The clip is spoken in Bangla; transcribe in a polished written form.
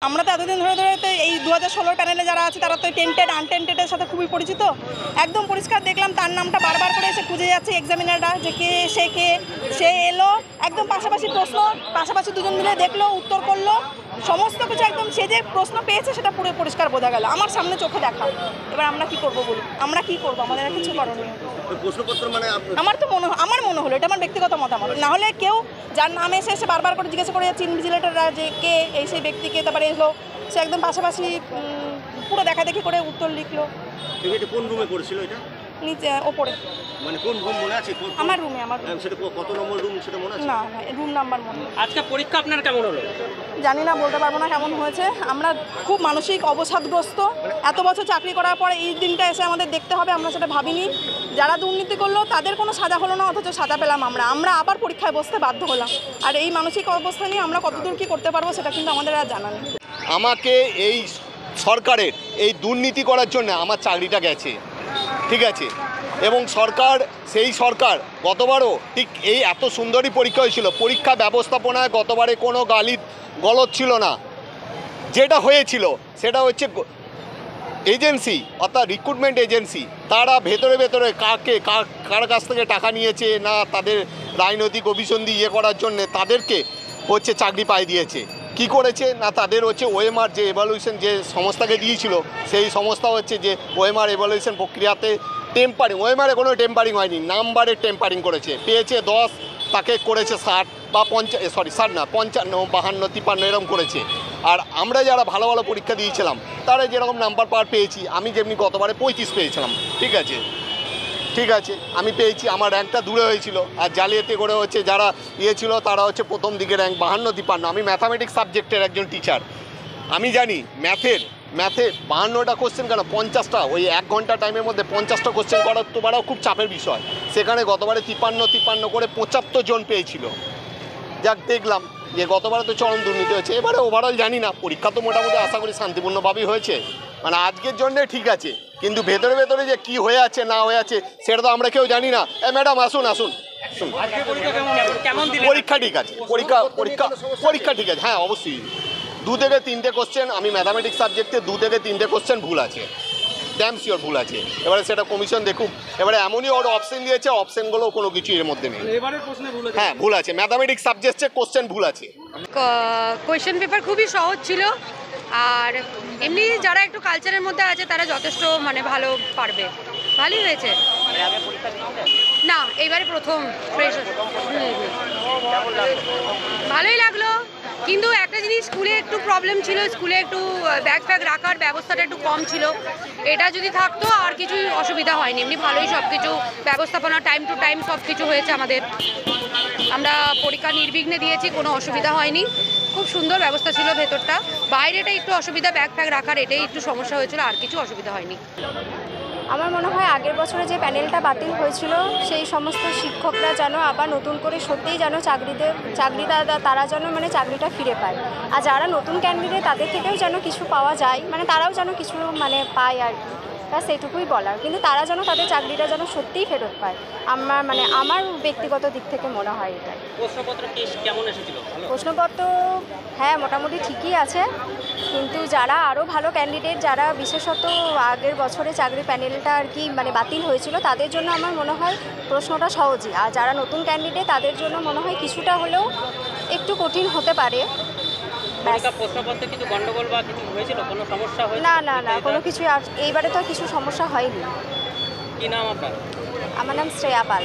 আমরা তো এতদিন ধরে তো এই 2016 প্যানেলে যারা আছে তারা তো টেন্টেড আনটেন্টেডের সাথে খুবই পরিচিত। একদম পরিষ্কার দেখলাম তার নামটা বারবার করে এসে খুঁজে যাচ্ছে এক্সামিনাররা যে সে এলো, একদম পাশাপাশি প্রশ্ন, পাশাপাশি দুজন মিলে দেখলো, উত্তর করলো, সমস্ত কিছু একদম সে যে প্রশ্ন পেয়েছে সেটা পুরো পরিষ্কার বোঝা গেল আমার সামনে চোখে দেখা। এবার আমরা কি করবো বলি, আমরা কি করবো, আমাদের আর কিছু করণীয়। আমার মনে হলো, এটা আমার ব্যক্তিগত মতামত, না হলে কেউ যার নাম এসে বারবার করে জিজ্ঞাসা করে যাচ্ছে ইনভিজিলেটররা যে কে এই সেই ব্যক্তিকে, তারপরে এলো সে একদম পাশাপাশি পুরো দেখাদেখি করে উত্তর লিখলো। কোন রুমে পড়ছিল এটা? নিচে ওপরে। মানে কোন রুম মনে আছে? আমার রুমে। সেটা কত নম্বর রুম সেটা মনে আছে? না, রুম নাম্বার মনে নেই। আজকে পরীক্ষা আপনার কেমন হলো? জানি না, বলতে পারবো না কেমন হয়েছে। আমরা খুব মানসিক অবসাদগ্রস্ত। এত বছর চাকরি করার পরে এই দিনটা এসে আমাদের দেখতে হবে, আমরা সেটা ভাবিনি। যারা দুর্নীতি করলো তাদের কোনো সাজা হলো না, অথচ সাজা পেলাম আমরা আবার পরীক্ষায় বসতে বাধ্য হলাম। আর এই মানসিক অবস্থা নিয়ে আমরা কতদূর কী করতে পারবো সেটা কিন্তু আমাদের আর জানা নেই। আমাকে এই সরকারের এই দুর্নীতি করার জন্য আমার চাকরিটা গেছে, ঠিক আছে। এবং সেই সরকার গতবারও ঠিক এই এত সুন্দরই পরীক্ষা হয়েছিল, পরীক্ষা ব্যবস্থাপনায় গতবারে কোনো গলদ ছিল না। যেটা হয়েছিল সেটা হচ্ছে এজেন্সি, অর্থাৎ রিক্রুটমেন্ট এজেন্সি, তারা ভেতরে কার কাছ থেকে টাকা নিয়েছে, না তাদের রাজনৈতিক অভিসন্ধি করার জন্যে তাদেরকে চাকরি পাইয়ে দিয়েছে। কি করেছে না, তাদের ওএমআর যে এভালুয়েশন যে সংস্থাকে দিয়েছিল, সেই সংস্থা যে ওএমআর এভালুয়েশন প্রক্রিয়াতে ওএমআরে কোনো টেম্পারিং হয়নি, নাম্বারে টেম্পারিং করেছে। পেয়েছে 10, তাকে করেছে 60 বা 55 না 55, 52, 53 এরকম করেছে। আর আমরা যারা ভালো ভালো পরীক্ষা দিয়েছিলাম তারা যেরকম নাম্বার পাওয়ার পেয়েছি, আমি যেমনি গতবারে 35 পেয়েছিলাম, ঠিক আছে আমি পেয়েছি, আমার র্যাঙ্কটা দূরে হয়েছিল। আর জালিয়াতি করে যারা ছিল তারা প্রথম দিকে র্যাঙ্ক 52, 53। আমি ম্যাথামেটিক্স সাবজেক্টের একজন টিচার, আমি জানি ম্যাথে 52টা কোশ্চেন কেন 50টা, ওই 1 ঘন্টা টাইমের মধ্যে 50টা কোশ্চেন করাও খুব চাপের বিষয়। সেখানে গতবারে 53 করে 75 জন পেয়েছিল। যাক, দেখলাম যে গতবারে তো চরম দুর্নীতি হয়েছে। এবারে ওভারঅল জানি না, পরীক্ষা তো মোটামুটি আশা করি শান্তিপূর্ণভাবেই হয়েছে, মানে আজকের জন্যে ঠিক আছে। কিন্তু ভেতরে যে কি হয়ে আছে না হয়ে আছে সেটা তো আমরা কেউ জানি না। ম্যাডাম আসুন। পরীক্ষা ঠিক আছে, পরীক্ষা ঠিক আছে, হ্যাঁ অবশ্যই 2 থেকে 3টে কোশ্চেন, আমি ম্যাথামেটিক্স সাবজেক্টে 2 থেকে 3টে কোশ্চেন ভুল আছে, ড্যাম শিওর ভুল আছে। এবারে সেটা কমিশন দেখুক। এবারে এমনই ওর অপশন দিয়েছে, অপশনগুলো কোনো কিছু এর মধ্যে নেই। হ্যাঁ ভুল আছে, ম্যাথামেটিক্স সাবজেক্টে কোশ্চেন ভুল আছে। কোয়েশ্চেন পেপার খুবই সহজ ছিল, আর এমনি যারা একটু কালচারের মধ্যে আছে তারা যথেষ্ট ভালো পারবে, ভালোই হয়েছে। না, এইবারে প্রথম ফ্রেশ। ভালোই লাগলো, কিন্তু একটা জিনিস, স্কুলে একটু প্রবলেম ছিল, স্কুলে একটু ব্যাগ রাখার ব্যবস্থাটা একটু কম ছিল। এটা যদি থাকতো আর কিছুই অসুবিধা হয়নি, এমনি ভালোই সব কিছু ব্যবস্থাপনা, টাইম টু টাইম সব কিছু হয়েছে আমাদের। আমরা পরীক্ষা নির্বিঘ্নে দিয়েছি, কোনো অসুবিধা হয়নি, খুব সুন্দর ব্যবস্থা ছিল ভেতরটা। বাইরেটা একটু অসুবিধা, ব্যাগ রাখার এটাই একটু সমস্যা হয়েছিল, আর কিছু অসুবিধা হয়নি। আমার মনে হয় আগের বছরে যে প্যানেলটা বাতিল হয়েছিল সেই সমস্ত শিক্ষকরা যেন আবার নতুন করে সত্যিই যেন তারা যেন চাকরিটা ফিরে পায়। আর যারা নতুন ক্যান্ডিডেট তাদের থেকেও যেন কিছু পাওয়া যায়, তারাও যেন কিছু পায় আর কি, ব্যাস এইটুকুই বলার। কিন্তু তারা যেন তাদের চাকরিটা যেন সত্যিই ফেরত পায়, আমার ব্যক্তিগত দিক থেকে মনে হয় এটাই। প্রশ্নপত্র হ্যাঁ মোটামুটি ঠিকই আছে, কিন্তু যারা আরও ভালো ক্যান্ডিডেট, যারা বিশেষত আগের বছরে চাকরি প্যানেলটা আর কি বাতিল হয়েছিল, তাদের জন্য আমার মনে হয় প্রশ্নটা সহজই। আর যারা নতুন ক্যান্ডিডেট তাদের জন্য মনে হয় কিছুটা হলেও একটু কঠিন হতে পারে। না কোনো কিছু এইবারে তো কিছু সমস্যা হয়নি। কি নাম আপনার? আমার নাম শ্রেয়া পাল।